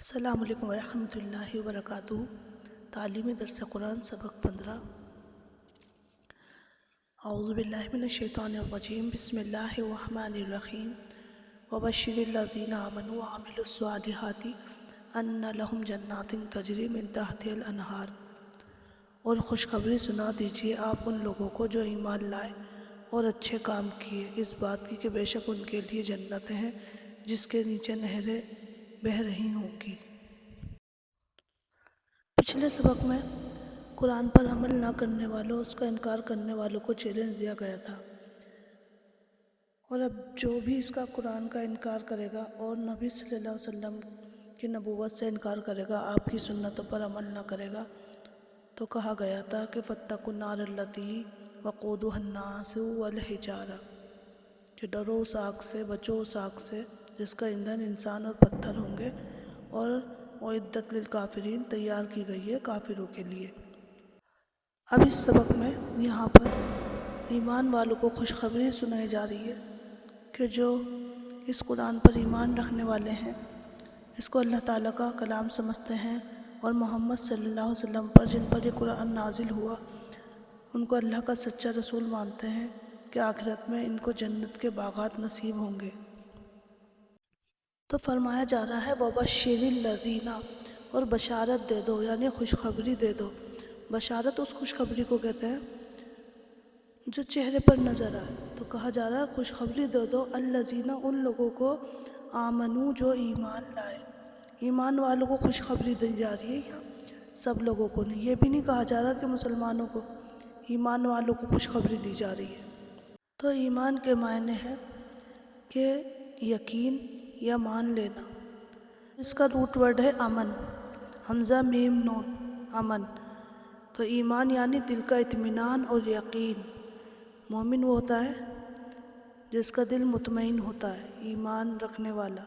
السلام علیکم ورحمۃ اللہ وبرکاتہ۔ تعلیمی درس قرآن سبق 15۔ اعوذ باللہ من الشیطان الرجیم، بسم اللہ الرحمن الرحیم۔ وبشر الذین آمنوا وعملوا الصالحات ان لہم جنات تجری من تحتها الانہار، اور خوشخبری سنا دیجیے آپ ان لوگوں کو جو ایمان لائے اور اچھے کام کیے، اس بات کی کہ بے شک ان کے لیے جنتیں ہیں جس کے نیچے نہریں بہہ رہی ہوں گی۔ پچھلے سبق میں قرآن پر عمل نہ کرنے والوں، اس کا انکار کرنے والوں کو چیلنج دیا گیا تھا، اور اب جو بھی اس کا قرآن کا انکار کرے گا اور نبی صلی اللہ علیہ وسلم کی نبوت سے انکار کرے گا، آپ کی سنتوں پر عمل نہ کرے گا، تو کہا گیا تھا کہ فاتقوا النار التی وقودها الناس والحجارہ، کہ ڈرو اس آگ سے، بچو اس آگ سے جس کا ایندھن انسان اور پتھر ہوں گے، اور اعدت للکافرین، تیار کی گئی ہے کافروں کے لیے۔ اب اس سبق میں یہاں پر ایمان والوں کو خوشخبری سنائی جا رہی ہے کہ جو اس قرآن پر ایمان رکھنے والے ہیں، اس کو اللہ تعالیٰ کا کلام سمجھتے ہیں، اور محمد صلی اللہ علیہ وسلم پر، جن پر یہ قرآن نازل ہوا، ان کو اللہ کا سچا رسول مانتے ہیں، کہ آخرت میں ان کو جنت کے باغات نصیب ہوں گے۔ تو فرمایا جا رہا ہے وَبَشِّرِ الَّذِينَ، اور بشارت دے دو، یعنی خوشخبری دے دو۔ بشارت اس خوشخبری کو کہتے ہیں جو چہرے پر نظر آئے، تو کہا جا رہا ہے خوشخبری دے دو الَّذِينَ، ان لوگوں کو آمنو، جو ایمان لائے۔ ایمان والوں کو خوشخبری دی جا رہی ہے یہاں، سب لوگوں کو نہیں، یہ بھی نہیں کہا جا رہا کہ مسلمانوں کو، ایمان والوں کو خوشخبری دی جا رہی ہے۔ تو ایمان کے معنی ہے کہ یقین یا مان لینا۔ اس کا روٹ ورڈ ہے امن، حمزہ میم نون، امن۔ تو ایمان یعنی دل کا اطمینان اور یقین۔ مومن وہ ہوتا ہے جس کا دل مطمئن ہوتا ہے، ایمان رکھنے والا۔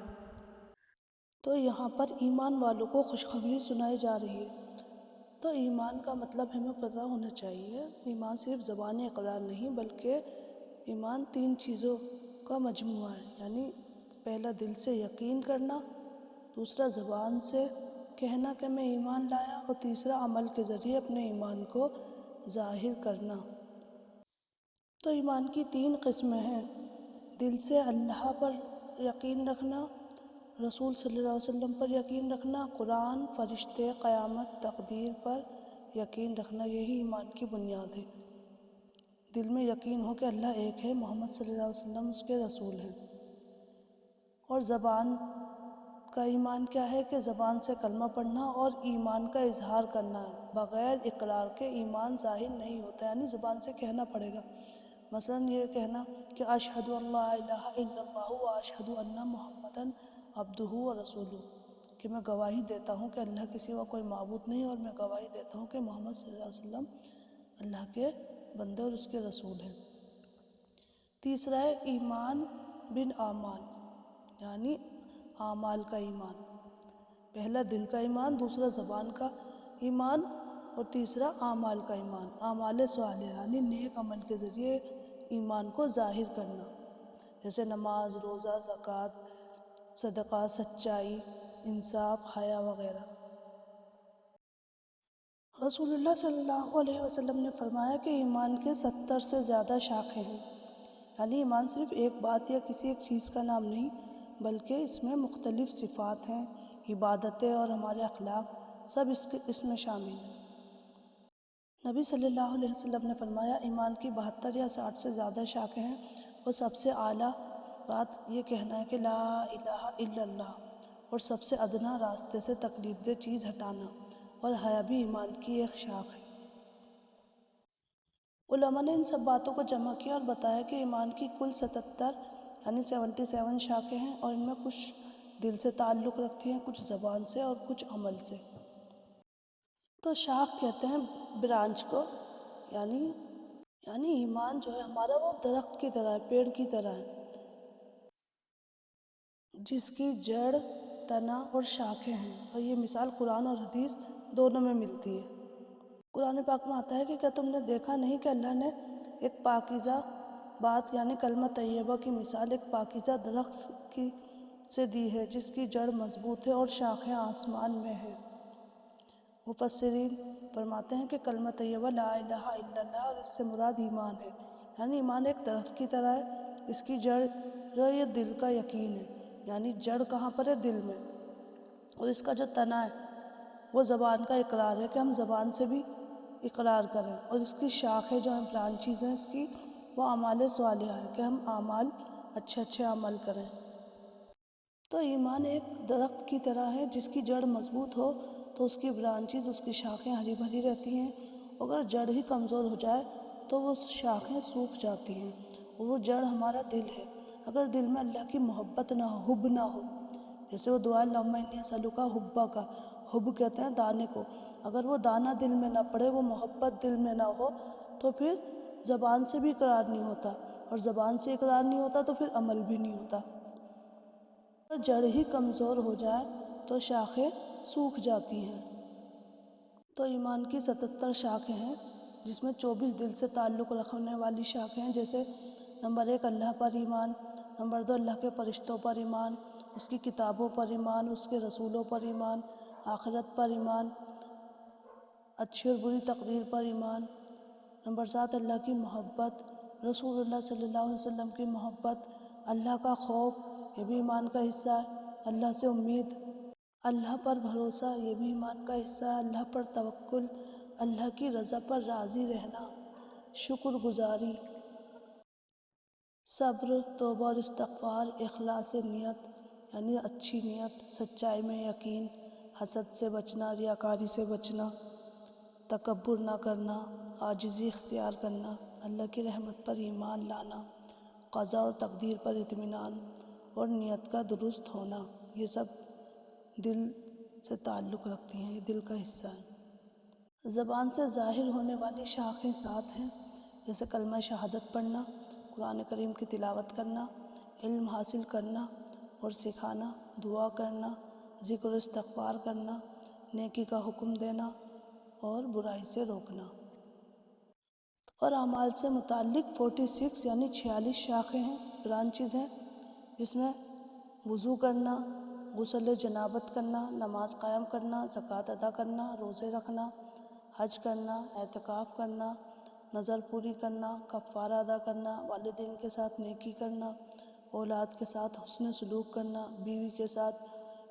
تو یہاں پر ایمان والوں کو خوشخبری سنائی جا رہی ہے۔ تو ایمان کا مطلب ہمیں پتہ ہونا چاہیے، ایمان صرف زبانی اقرار نہیں، بلکہ ایمان 3 چیزوں کا مجموعہ ہے، یعنی پہلا دل سے یقین کرنا، دوسرا زبان سے کہنا کہ میں ایمان لایا، اور تیسرا عمل کے ذریعے اپنے ایمان کو ظاہر کرنا۔ تو ایمان کی 3 قسمیں ہیں، دل سے اللہ پر یقین رکھنا، رسول صلی اللہ علیہ وسلم پر یقین رکھنا، قرآن، فرشتے، قیامت، تقدیر پر یقین رکھنا، یہی ایمان کی بنیاد ہے۔ دل میں یقین ہو کہ اللہ ایک ہے، محمد صلی اللہ علیہ وسلم اس کے رسول ہیں۔ اور زبان کا ایمان کیا ہے کہ زبان سے کلمہ پڑھنا اور ایمان کا اظہار کرنا ہے، بغیر اقرار کے ایمان ظاہر نہیں ہوتا، یعنی زبان سے کہنا پڑے گا۔ مثلا یہ کہنا کہ اشہد ان لا الہ الا اللہ واشہد ان محمدً عبدہ ورسولہ، کہ میں گواہی دیتا ہوں کہ اللہ کے سوا کوئی معبود نہیں، اور میں گواہی دیتا ہوں کہ محمد صلی اللہ علیہ وسلم اللہ کے بندے اور اس کے رسول ہیں۔ تیسرا ہے ایمان بن اعمال، یعنی اعمال کا ایمان۔ پہلا دل کا ایمان، دوسرا زبان کا ایمان، اور تیسرا اعمال کا ایمان، اعمال صالحہ، یعنی نیک عمل کے ذریعے ایمان کو ظاہر کرنا، جیسے نماز، روزہ، زکوٰۃ، صدقہ، سچائی، انصاف، حیا وغیرہ۔ رسول اللہ صلی اللہ علیہ وسلم نے فرمایا کہ ایمان کے 70 سے زیادہ شاخیں ہیں، یعنی ایمان صرف ایک بات یا کسی ایک چیز کا نام نہیں، بلکہ اس میں مختلف صفات ہیں، عبادتیں اور ہمارے اخلاق سب اس میں شامل ہیں۔ نبی صلی اللہ علیہ وسلم نے فرمایا ایمان کی 72 یا 60 سے زیادہ شاخیں ہیں، اور سب سے اعلیٰ بات یہ کہنا ہے کہ لا الہ الا اللہ، اور سب سے ادنا راستے سے تکلیف دہ چیز ہٹانا، اور حیا بھی ایمان کی ایک شاخ ہے۔ علماء نے ان سب باتوں کو جمع کیا اور بتایا کہ ایمان کی کل 77 یعنی 77 شاخیں ہیں، اور ان میں کچھ دل سے تعلق رکھتی ہیں، کچھ زبان سے اور کچھ عمل سے۔ تو شاخ کہتے ہیں برانچ کو، یعنی ایمان جو ہے ہمارا وہ درخت کی طرح ہے، پیڑ کی طرح ہے، جس کی جڑ، تنا اور شاخیں ہیں، اور یہ مثال قرآن اور حدیث دونوں میں ملتی ہے۔ قرآن پاک میں آتا ہے کہ کیا تم نے دیکھا نہیں کہ اللہ نے ایک پاکیزہ بات یعنی کلمہ طیبہ کی مثال ایک پاکیزہ درخت کی سے دی ہے جس کی جڑ مضبوط ہے اور شاخیں آسمان میں ہیں۔ مفسرین فرماتے ہیں کہ کلمہ طیبہ لا الہ الا اللہ، اور اس سے مراد ایمان ہے، یعنی ایمان ایک درخت کی طرح ہے، اس کی جڑ جو ہے یہ دل کا یقین ہے، یعنی جڑ کہاں پر ہے؟ دل میں، اور اس کا جو تنا ہے وہ زبان کا اقرار ہے کہ ہم زبان سے بھی اقرار کریں، اور اس کی شاخیں جو ہیں برانچیز ہیں اس کی وہ اعمال صالحہ ہے کہ ہم اعمال اچھے عمل کریں۔ تو ایمان ایک درخت کی طرح ہے جس کی جڑ مضبوط ہو تو اس کی برانچیز، اس کی شاخیں ہری بھری رہتی ہیں، اگر جڑ ہی کمزور ہو جائے تو وہ شاخیں سوکھ جاتی ہیں، اور وہ جڑ ہمارا دل ہے۔ اگر دل میں اللہ کی محبت نہ ہو، حب نہ ہو، جیسے وہ دعا اللہم انی اسألک حبک، حب کہتے ہیں دانے کو، اگر وہ دانہ دل میں نہ پڑے، وہ محبت دل میں نہ ہو، تو پھر زبان سے بھی اقرار نہیں ہوتا، اور زبان سے اقرار نہیں ہوتا تو پھر عمل بھی نہیں ہوتا۔ اگر جڑ ہی کمزور ہو جائے تو شاخیں سوکھ جاتی ہیں۔ تو ایمان کی 77 شاخیں ہیں جس میں 24 دل سے تعلق رکھنے والی شاخیں ہیں، جیسے نمبر 1 اللہ پر ایمان، نمبر 2 اللہ کے فرشتوں پر ایمان، اس کی کتابوں پر ایمان، اس کے رسولوں پر ایمان، آخرت پر ایمان، اچھی اور بری تقدیر پر ایمان، نمبر 7 اللہ کی محبت، رسول اللہ صلی اللہ علیہ وسلم کی محبت، اللہ کا خوف، یہ بھی ایمان کا حصہ ہے، اللہ سے امید، اللہ پر بھروسہ، یہ بھی ایمان کا حصہ ہے، اللہ پر توکل، اللہ کی رضا پر راضی رہنا، شکر گزاری، صبر، توبہ اور استغفار، اخلاص نیت یعنی اچھی نیت، سچائی میں یقین، حسد سے بچنا، ریاکاری سے بچنا، تکبر نہ کرنا، عاجزی اختیار کرنا، اللہ کی رحمت پر ایمان لانا، قضاء اور تقدیر پر اطمینان، اور نیت کا درست ہونا، یہ سب دل سے تعلق رکھتی ہیں، یہ دل کا حصہ ہے۔ زبان سے ظاہر ہونے والی شاخیں 7 ہیں، جیسے کلمہ شہادت پڑھنا، قرآن کریم کی تلاوت کرنا، علم حاصل کرنا اور سکھانا، دعا کرنا، ذکر و استغفار کرنا، نیکی کا حکم دینا اور برائی سے روکنا۔ اور اعمال سے متعلق 46 یعنی 46 شاخیں ہیں، برانچز ہیں، جس میں وضو کرنا، غسل جنابت کرنا، نماز قائم کرنا، زکوٰۃ ادا کرنا، روزے رکھنا، حج کرنا، اعتکاف کرنا، نظر پوری کرنا، کفارہ ادا کرنا، والدین کے ساتھ نیکی کرنا، اولاد کے ساتھ حسن سلوک کرنا، بیوی کے ساتھ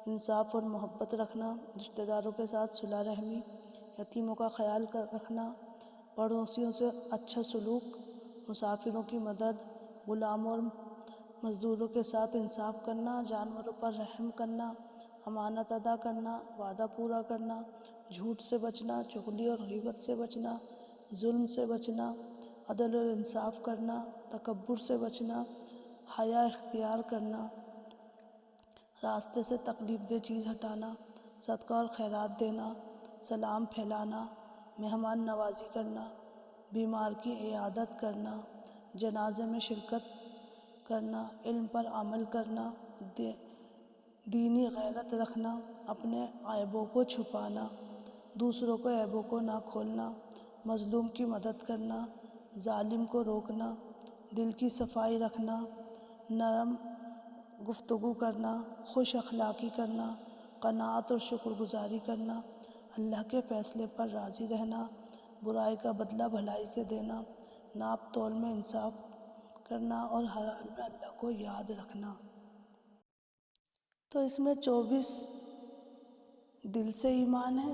انصاف اور محبت رکھنا، رشتہ داروں کے ساتھ صلہ رحمی، یتیموں کا خیال رکھنا، پڑوسیوں سے اچھا سلوک، مسافروں کی مدد، غلاموں اور مزدوروں کے ساتھ انصاف کرنا، جانوروں پر رحم کرنا، امانت ادا کرنا، وعدہ پورا کرنا، جھوٹ سے بچنا، چغلی اور غیبت سے بچنا، ظلم سے بچنا، عدل اور انصاف کرنا، تکبر سے بچنا، حیا اختیار کرنا، راستے سے تکلیف دہ چیز ہٹانا، صدقہ اور خیرات دینا، سلام پھیلانا، مہمان نوازی کرنا، بیمار کی عیادت کرنا، جنازے میں شرکت کرنا، علم پر عمل کرنا، دینی غیرت رکھنا، اپنے عیبوں کو چھپانا، دوسروں کو عیبوں کو نہ کھولنا، مظلوم کی مدد کرنا، ظالم کو روکنا، دل کی صفائی رکھنا، نرم گفتگو کرنا، خوش اخلاقی کرنا، قناعت اور شکر گزاری کرنا، اللہ کے فیصلے پر راضی رہنا، برائی کا بدلہ بھلائی سے دینا، ناپ تول میں انصاف کرنا اور ہر حال میں اللہ کو یاد رکھنا۔ تو اس میں 24 دل سے ایمان ہے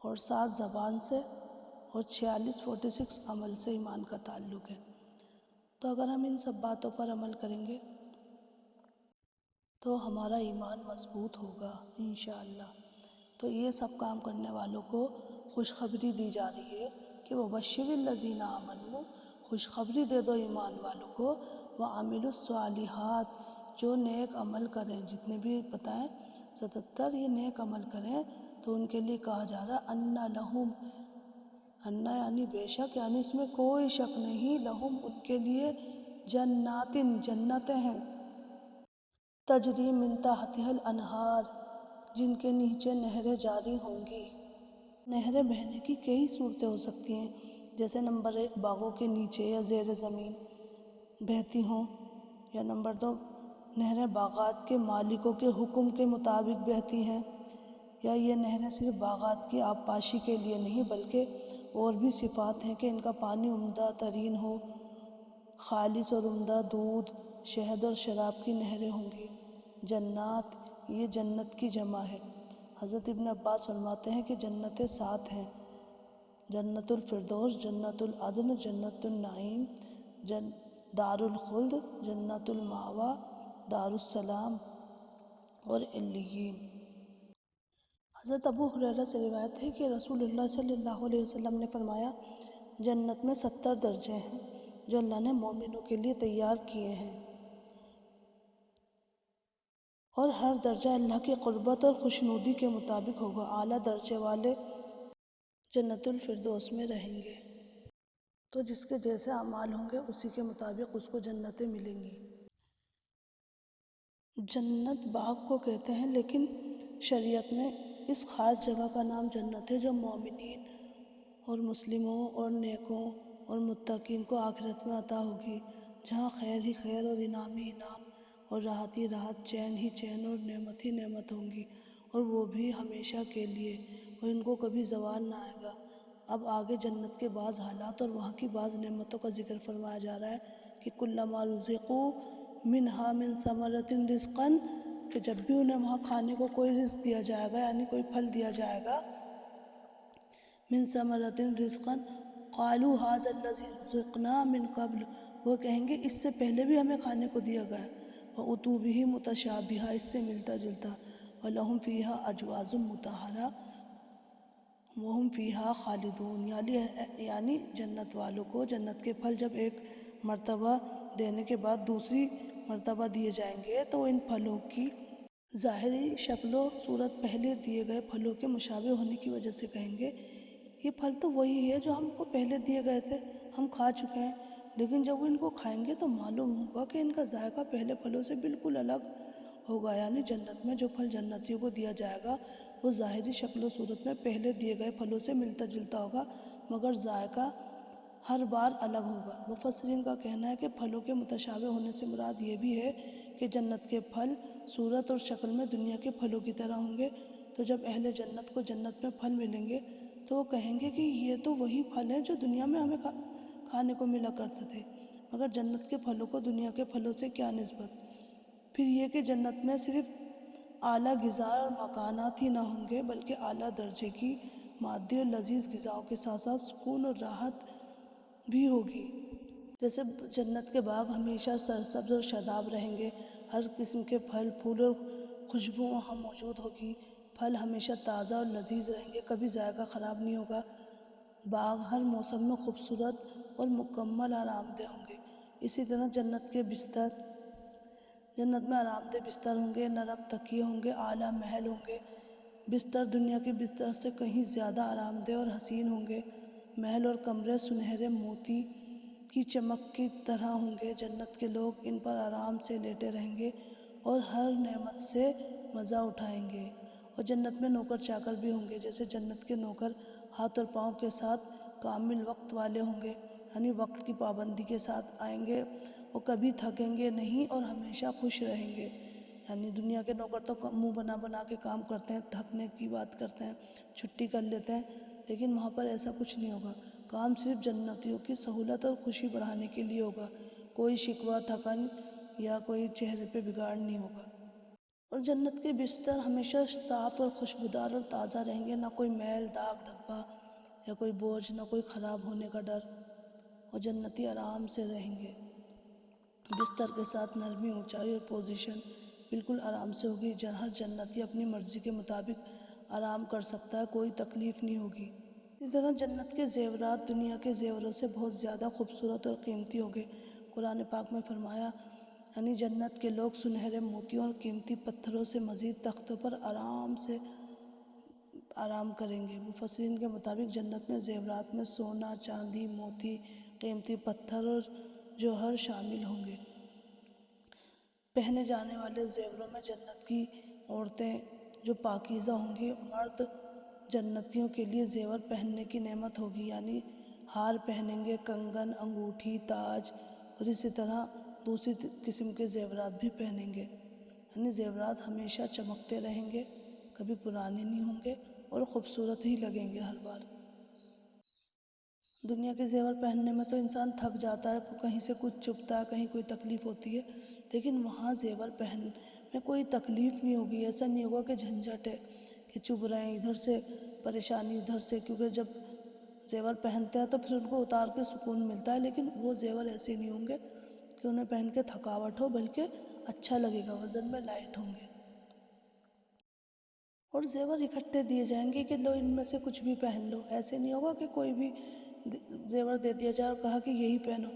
اور 7 زبان سے اور 46 عمل سے ایمان کا تعلق ہے۔ تو اگر ہم ان سب باتوں پر عمل کریں گے تو ہمارا ایمان مضبوط ہوگا انشاءاللہ۔ تو یہ سب کام کرنے والوں کو خوشخبری دی جا رہی ہے کہ وبشر الذین آمنوا، خوشخبری دے دو ایمان والوں کو، وعملوا الصالحات، جو نیک عمل کریں، جتنے بھی بتائیں 77 یہ نیک عمل کریں، تو ان کے لیے کہا جا رہا ہے ان لہم، ان یعنی بے شک، یعنی اس میں کوئی شک نہیں، لہم ان کے لیے جنات، جنتیں ہیں، تجری من تحتها الانہار، جن کے نیچے نہریں جاری ہوں گی۔ نہریں بہنے کی کئی صورتیں ہو سکتی ہیں، جیسے نمبر 1 باغوں کے نیچے یا زیر زمین بہتی ہوں، یا نمبر 2 نہریں باغات کے مالکوں کے حکم کے مطابق بہتی ہیں، یا یہ نہریں صرف باغات کی آبپاشی کے لیے نہیں بلکہ اور بھی صفات ہیں کہ ان کا پانی عمدہ ترین ہو، خالص اور عمدہ دودھ، شہد اور شراب کی نہریں ہوں گی۔ جنات، یہ جنت کی جمع ہے۔ حضرت ابن عباس فرماتے ہیں کہ جنتیں 7 ہیں: جنت الفردوس، جنت العدن، جنت النعیم، دار الخلد، جنت المأویٰ، دار السلام اور علیین۔ حضرت ابو ہریرہ سے روایت ہے کہ رسول اللہ صلی اللہ علیہ وسلم نے فرمایا، جنت میں 70 درجے ہیں جو اللہ نے مومنوں کے لیے تیار کیے ہیں، اور ہر درجہ اللہ کی قربت اور خوشنودی کے مطابق ہوگا۔ اعلیٰ درجے والے جنت الفردوس میں رہیں گے، تو جس کے جیسے اعمال ہوں گے اسی کے مطابق اس کو جنتیں ملیں گی۔ جنت باغ کو کہتے ہیں، لیکن شریعت میں اس خاص جگہ کا نام جنت ہے جو مومنین اور مسلموں اور نیکوں اور متقین کو آخرت میں عطا ہوگی، جہاں خیر ہی خیر اور انعام ہی انعام اور راحت ہی راحت، چین ہی چین اور نعمت ہی نعمت ہوں گی، اور وہ بھی ہمیشہ کے لیے، اور ان کو کبھی زوال نہ آئے گا۔ اب آگے جنت کے بعض حالات اور وہاں کی بعض نعمتوں کا ذکر فرمایا جا رہا ہے کہ کلما رزقوا منہا من ثمرۃ رزقا، کہ جب بھی انہیں وہاں کھانے کو کوئی رزق دیا جائے گا، یعنی کوئی پھل دیا جائے گا، من ثمرۃ رزقا قالوا ھذا الذی رزقنا من قبل، وہ کہیں گے اس سے پہلے بھی ہمیں کھانے کو دیا گیا، وَأُتُوا بِهِ مُتَشَابِهًا، اس سے ملتا جلتا، وَلَهُمْ فِيهَا أَزْوَاجٌ مُطَہَّرَةٌ وَهُمْ فِيهَا خَالِدُونَ، یعنی جنت والوں کو جنت کے پھل جب ایک مرتبہ دینے کے بعد دوسری مرتبہ دیے جائیں گے تو ان پھلوں کی ظاہری شکل و صورت پہلے دیے گئے پھلوں کے مشابہ ہونے کی وجہ سے کہیں گے یہ پھل تو وہی ہے جو ہم کو پہلے دیے گئے تھے، ہم کھا چکے ہیں، لیکن جب وہ ان کو کھائیں گے تو معلوم ہوگا کہ ان کا ذائقہ پہلے پھلوں سے بالکل الگ ہوگا، یعنی جنت میں جو پھل جنتیوں کو دیا جائے گا وہ ظاہری شکل و صورت میں پہلے دیے گئے پھلوں سے ملتا جلتا ہوگا، مگر ذائقہ ہر بار الگ ہوگا۔ مفسرین کا کہنا ہے کہ پھلوں کے متشابہ ہونے سے مراد یہ بھی ہے کہ جنت کے پھل صورت اور شکل میں دنیا کے پھلوں کی طرح ہوں گے، تو جب اہل جنت کو جنت میں پھل ملیں گے تو وہ کہیں گے کہ یہ تو وہی پھل ہیں جو دنیا میں ہمیں کھانے کو ملا کرتے تھے، مگر جنت کے پھلوں کو دنیا کے پھلوں سے کیا نسبت۔ پھر یہ کہ جنت میں صرف اعلیٰ غذا اور مکانات ہی نہ ہوں گے بلکہ اعلیٰ درجے کی مادی اور لذیذ غذاؤں کے ساتھ ساتھ سکون اور راحت بھی ہوگی۔ جیسے جنت کے باغ ہمیشہ سرسبز اور شاداب رہیں گے، ہر قسم کے پھل پھول اور خوشبو وہاں موجود ہوگی، پھل ہمیشہ تازہ اور لذیذ رہیں گے، کبھی ذائقہ خراب نہیں ہوگا، باغ ہر موسم میں خوبصورت اور مکمل آرام دہ ہوں گے۔ اسی طرح جنت میں آرام دہ بستر ہوں گے، نرم تکیے ہوں گے، اعلیٰ محل ہوں گے، بستر دنیا کے بستر سے کہیں زیادہ آرام دہ اور حسین ہوں گے، محل اور کمرے سنہرے موتی کی چمک کی طرح ہوں گے، جنت کے لوگ ان پر آرام سے لیٹے رہیں گے اور ہر نعمت سے مزہ اٹھائیں گے۔ اور جنت میں نوکر چاکر بھی ہوں گے، جیسے جنت کے نوکر ہاتھ اور پاؤں کے ساتھ کامل وقت والے ہوں گے، یعنی وقت کی پابندی کے ساتھ آئیں گے، وہ کبھی تھکیں گے نہیں اور ہمیشہ خوش رہیں گے۔ یعنی دنیا کے نوکر تو منہ بنا بنا کے کام کرتے ہیں، تھکنے کی بات کرتے ہیں، چھٹی کر لیتے ہیں، لیکن وہاں پر ایسا کچھ نہیں ہوگا، کام صرف جنتیوں کی سہولت اور خوشی بڑھانے کے لیے ہوگا، کوئی شکوہ تھکن یا کوئی چہرے پہ بگاڑ نہیں ہوگا۔ اور جنت کے بستر ہمیشہ صاف اور خوشبودار اور تازہ رہیں گے، نہ کوئی میل داغ دھبا یا کوئی بوجھ، نہ کوئی خراب ہونے کا ڈر، اور جنتی آرام سے رہیں گے، بستر کے ساتھ نرمی، اونچائی اور پوزیشن بالکل آرام سے ہوگی، ہر جنتی اپنی مرضی کے مطابق آرام کر سکتا ہے، کوئی تکلیف نہیں ہوگی۔ اسی طرح جنت کے زیورات دنیا کے زیوروں سے بہت زیادہ خوبصورت اور قیمتی ہوں گے۔ قرآن پاک میں فرمایا، یعنی جنت کے لوگ سنہرے موتیوں اور قیمتی پتھروں سے مزید تختوں پر آرام کریں گے۔ مفسرین کے مطابق جنت میں زیورات میں سونا، چاندی، موتی، قیمتی پتھر اور جوہر شامل ہوں گے۔ پہنے جانے والے زیوروں میں جنت کی عورتیں جو پاکیزہ ہوں گی، مرد جنتیوں کے لیے زیور پہننے کی نعمت ہوگی، یعنی ہار پہنیں گے، کنگن، انگوٹھی، تاج، اور اسی طرح دوسری قسم کے زیورات بھی پہنیں گے، یعنی زیورات ہمیشہ چمکتے رہیں گے، کبھی پرانے نہیں ہوں گے اور خوبصورت ہی لگیں گے ہر بار۔ دنیا کے زیور پہننے میں تو انسان تھک جاتا ہے، کہیں سے کچھ چبھتا ہے، کہیں کوئی تکلیف ہوتی ہے، لیکن وہاں زیور پہننے میں کوئی تکلیف نہیں ہوگی، ایسا نہیں ہوگا کہ جھنجھٹ ہے کہ چبھ رہے ہیں، ادھر سے پریشانی ادھر سے، کیونکہ جب زیور پہنتے ہیں تو پھر ان کو اتار کے سکون ملتا ہے، لیکن وہ زیور ایسے نہیں ہوں گے کہ انہیں پہن کے تھکاوٹ ہو، بلکہ اچھا لگے گا، وزن میں لائٹ ہوں گے۔ اور زیور اکٹھے دیے جائیں گے کہ لو ان میں سے کچھ بھی پہن لو، ایسے نہیں ہوگا کہ کوئی بھی زیور دے دیا جائے اور کہا کہ یہی پہنو۔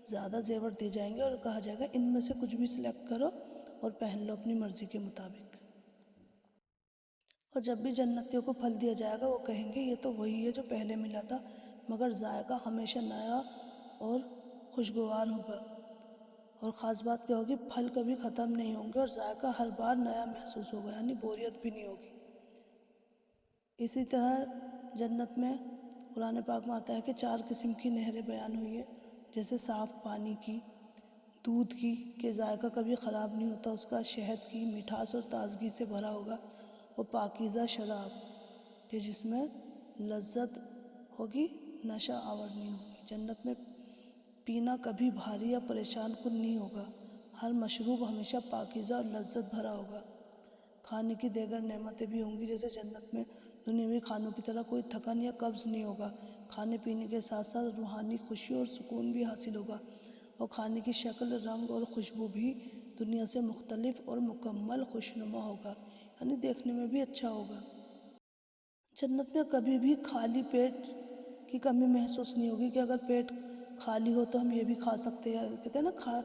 زیادہ زیور دیے جائیں گے اور کہا جائے گا ان میں سے کچھ بھی سلیکٹ کرو اور پہن لو اپنی مرضی کے مطابق۔ اور جب بھی جنتیوں کو پھل دیا جائے گا وہ کہیں گے یہ تو وہی ہے جو پہلے ملا تھا، مگر ذائقہ ہمیشہ نیا اور خوشگوار ہوگا۔ اور خاص بات کیا ہوگی، پھل کبھی ختم نہیں ہوں گے اور ذائقہ ہر بار نیا محسوس ہوگا، یعنی بوریت بھی نہیں ہوگی۔ اسی طرح جنت میں قرآن پاک میں آتا ہے کہ 4 قسم کی نہریں بیان ہوئی ہیں، جیسے صاف پانی کی، دودھ کی کہ ذائقہ کبھی خراب نہیں ہوتا اس کا، شہد کی مٹھاس اور تازگی سے بھرا ہوگا، اور پاکیزہ شراب کہ جس میں لذت ہوگی، نشہ آور نہیں ہوگی۔ جنت میں پینا کبھی بھاری یا پریشان کن نہیں ہوگا، ہر مشروب ہمیشہ پاکیزہ اور لذت بھرا ہوگا۔ کھانے کی دیگر نعمتیں بھی ہوں گی، جیسے جنت میں دنیاوی کھانوں کی طرح کوئی تھکن یا قبض نہیں ہوگا، کھانے پینے کے ساتھ ساتھ روحانی خوشی اور سکون بھی حاصل ہوگا، اور کھانے کی شکل، رنگ اور خوشبو بھی دنیا سے مختلف اور مکمل خوشنما ہوگا، یعنی دیکھنے میں بھی اچھا ہوگا۔ جنت میں کبھی بھی خالی پیٹ کی کمی محسوس نہیں ہوگی کہ اگر پیٹ خالی ہو تو ہم یہ بھی کھا سکتے ہیں، کہتے ہیں نا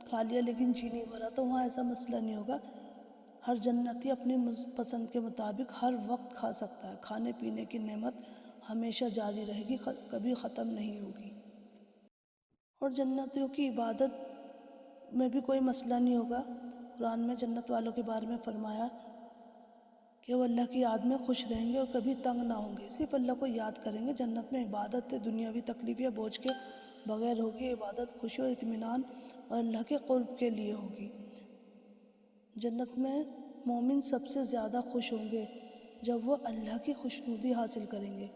کھا لیا لیکن جی نہیں بھرا، تو وہاں ایسا مسئلہ نہیں ہوگا۔ ہر جنتی اپنی پسند کے مطابق ہر وقت کھا سکتا ہے، کھانے پینے کی نعمت ہمیشہ جاری رہے گی، کبھی ختم نہیں ہوگی۔ اور جنتیوں کی عبادت میں بھی کوئی مسئلہ نہیں ہوگا۔ قرآن میں جنت والوں کے بارے میں فرمایا کہ وہ اللہ کی یاد میں خوش رہیں گے اور کبھی تنگ نہ ہوں گے، صرف اللہ کو یاد کریں گے۔ جنت میں عبادت دنیاوی تکلیف یا بوجھ کے بغیر ہوگی، عبادت خوشی اور اطمینان اور اللہ کے قرب کے لیے ہوگی۔ جنت میں مومن سب سے زیادہ خوش ہوں گے جب وہ اللہ کی خوشنودی حاصل کریں گے۔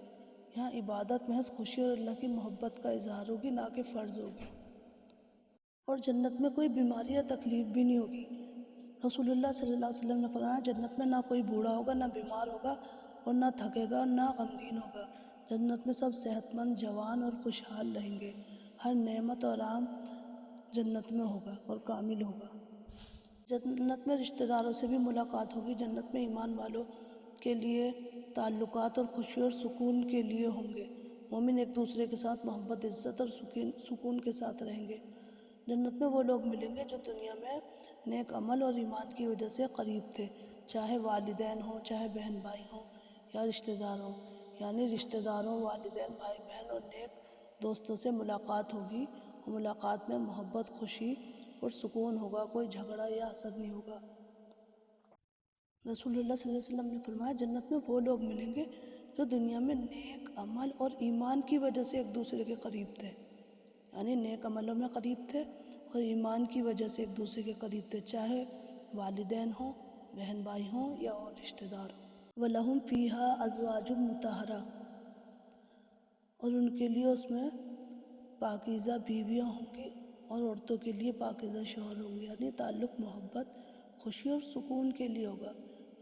یہاں عبادت محض خوشی اور اللہ کی محبت کا اظہار ہوگی، نہ کہ فرض ہوگی۔ اور جنت میں کوئی بیماری یا تکلیف بھی نہیں ہوگی۔ رسول اللہ صلی اللہ علیہ وسلم نے فرمایا جنت میں نہ کوئی بوڑھا ہوگا، نہ بیمار ہوگا، اور نہ تھکے گا اور نہ غمگین ہوگا۔ جنت میں سب صحت مند، جوان اور خوشحال رہیں گے، ہر نعمت اور آرام جنت میں ہوگا اور کامل ہوگا۔ جنت میں رشتہ داروں سے بھی ملاقات ہوگی۔ جنت میں ایمان والوں کے لیے تعلقات اور خوشی اور سکون کے لیے ہوں گے، مومن ایک دوسرے کے ساتھ محبت، عزت اور سکون کے ساتھ رہیں گے۔ جنت میں وہ لوگ ملیں گے جو دنیا میں نیک عمل اور ایمان کی وجہ سے قریب تھے، چاہے والدین ہوں، چاہے بہن بھائی ہوں یا رشتہ دار ہوں، یعنی رشتہ داروں، والدین، بھائی بہن اور نیک دوستوں سے ملاقات ہوگی، اور ملاقات میں محبت، خوشی اور سکون ہوگا، کوئی جھگڑا یا حسد نہیں ہوگا۔ رسول اللہ صلی اللہ علیہ وسلم نے فرمایا جنت میں وہ لوگ ملیں گے جو دنیا میں نیک عمل اور ایمان کی وجہ سے ایک دوسرے کے قریب تھے، یعنی نیک عملوں میں قریب تھے اور ایمان کی وجہ سے ایک دوسرے کے قریب تھے، چاہے والدین ہوں، بہن بھائی ہوں یا اور رشتہ دار ہوں۔ وَلَهُمْ فِيهَا أَزْوَاجٌ مُطَهَّرَةٌ، اور ان کے لیے اس میں پاکیزہ بیویاں ہوں گی اور عورتوں کے لیے پاکیزہ شوہر ہوں گے، یعنی تعلق محبت، خوشی اور سکون کے لیے ہوگا۔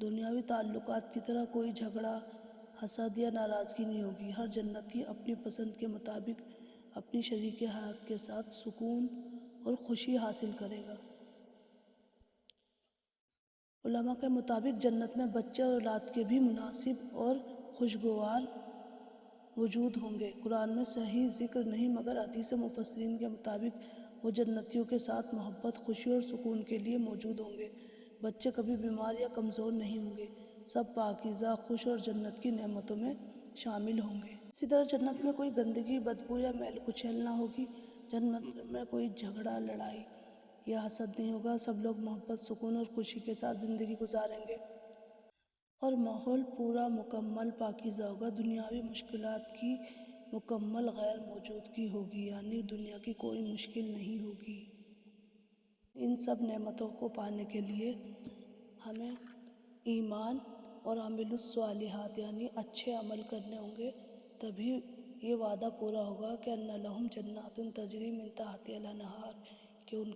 دنیاوی تعلقات کی طرح کوئی جھگڑا، حسد یا ناراضگی نہیں ہوگی۔ ہر جنتی اپنی پسند کے مطابق اپنی شریک حیات کے ساتھ سکون اور خوشی حاصل کرے گا۔ علماء کے مطابق جنت میں بچے اور اولاد کے بھی مناسب اور خوشگوار وجود ہوں گے۔ قرآن میں صحیح ذکر نہیں، مگر حدیث مفسرین کے مطابق وہ جنتیوں کے ساتھ محبت، خوشی اور سکون کے لیے موجود ہوں گے۔ بچے کبھی بیمار یا کمزور نہیں ہوں گے، سب پاکیزہ، خوش اور جنت کی نعمتوں میں شامل ہوں گے۔ اسی طرح جنت میں کوئی گندگی، بدبو یا میل کچیل نہ ہوگی۔ جنت میں کوئی جھگڑا، لڑائی یا حسد نہیں ہوگا، سب لوگ محبت، سکون اور خوشی کے ساتھ زندگی گزاریں گے، اور ماحول پورا مکمل پاکیزہ ہوگا۔ دنیاوی مشکلات کی مکمل غیر موجودگی ہوگی، یعنی دنیا کی کوئی مشکل نہیں ہوگی۔ ان سب نعمتوں کو پانے کے لیے ہمیں ایمان اور عمل الصالحات یعنی اچھے عمل کرنے ہوں گے، تبھی یہ وعدہ پورا ہوگا کہ ان لہم جنات تجری من تحتہا الانہار، کہ ان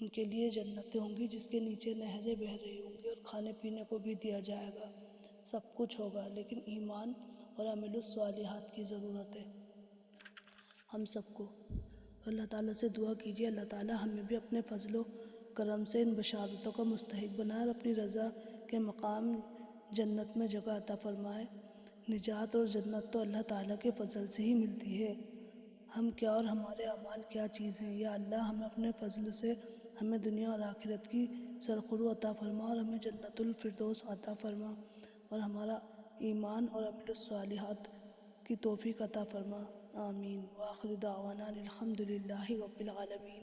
کے لیے جنتیں ہوں گی جس کے نیچے نہریں بہہ رہی ہوں گی، اور کھانے پینے کو بھی دیا جائے گا، سب کچھ ہوگا، لیکن ایمان اور عمل الصالحات کی ضرورت ہے ہم سب کو۔ اللہ تعالیٰ سے دعا کیجیے اللہ تعالیٰ ہمیں بھی اپنے فضل و کرم سے ان بشارتوں کا مستحق بنائے اور اپنی رضا کے مقام جنت میں جگہ عطا فرمائے۔ نجات اور جنت تو اللہ تعالیٰ کے فضل سے ہی ملتی ہے، ہم کیا اور ہمارے اعمال کیا چیز ہیں۔ یا اللہ ہمیں اپنے فضل سے ہمیں دنیا اور آخرت کی سرخرو عطا فرما اور ہمیں جنت الفردوس عطا فرما، اور ہمارا ایمان اور عمل الصالحات کی توفیق عطا فرما، آمین۔ وآخر دعوانا الحمد للہ رب العالمین۔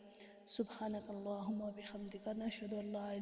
سبحانک اللہم و بحمدک، نشہد ان لا الہ